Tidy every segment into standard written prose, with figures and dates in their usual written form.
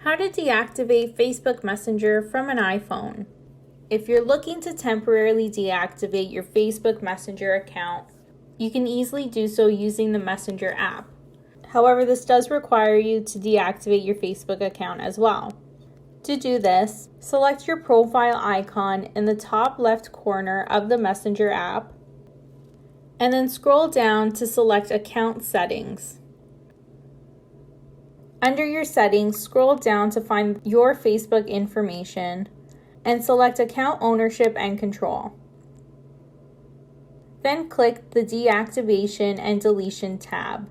How to deactivate Facebook Messenger from an iPhone. If you're looking to temporarily deactivate your Facebook Messenger account, you can easily do so using the Messenger app. However, this does require you to deactivate your Facebook account as well. To do this, select your profile icon in the top left corner of the Messenger app, and then scroll down to select Account Settings. Under your settings, scroll down to find your Facebook information and select Account Ownership and Control. Then click the Deactivation and Deletion tab.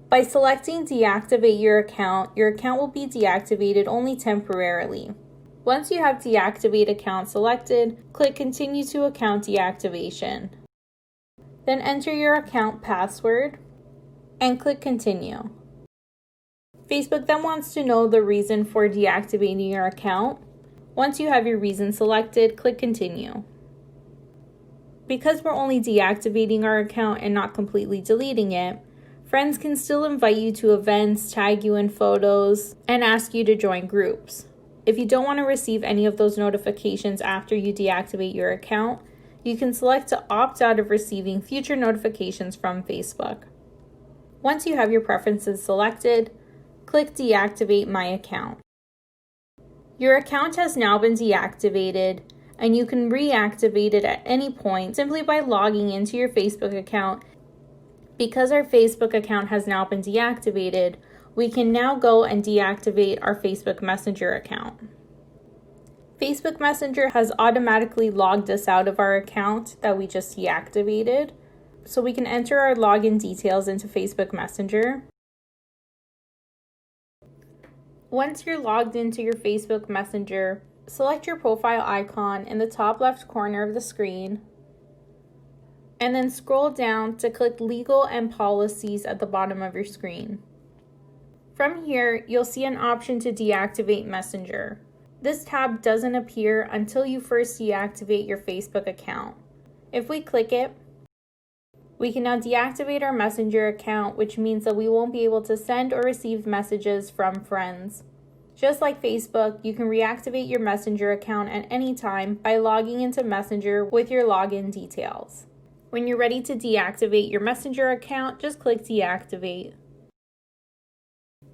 By selecting Deactivate your account will be deactivated only temporarily. Once you have Deactivate Account selected, click Continue to Account Deactivation. Then enter your account password and click Continue. Facebook then wants to know the reason for deactivating your account. Once you have your reason selected, click Continue. Because we're only deactivating our account and not completely deleting it, friends can still invite you to events, tag you in photos, and ask you to join groups. If you don't want to receive any of those notifications after you deactivate your account, you can select to opt out of receiving future notifications from Facebook. Once you have your preferences selected, click Deactivate My Account. Your account has now been deactivated, and you can reactivate it at any point simply by logging into your Facebook account. Because our Facebook account has now been deactivated, we can now go and deactivate our Facebook Messenger account. Facebook Messenger has automatically logged us out of our account that we just deactivated, so we can enter our login details into Facebook Messenger. Once you're logged into your Facebook Messenger, select your profile icon in the top left corner of the screen, and then scroll down to click Legal and Policies at the bottom of your screen. From here, you'll see an option to deactivate Messenger. This tab doesn't appear until you first deactivate your Facebook account. If we click it, we can now deactivate our Messenger account, which means that we won't be able to send or receive messages from friends. Just like Facebook, you can reactivate your Messenger account at any time by logging into Messenger with your login details. When you're ready to deactivate your Messenger account, just click Deactivate.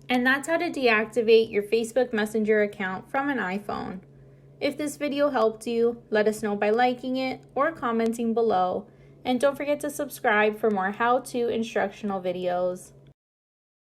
And that's how to deactivate your Facebook Messenger account from an iPhone. If this video helped you, let us know by liking it or commenting below. And don't forget to subscribe for more how-to instructional videos.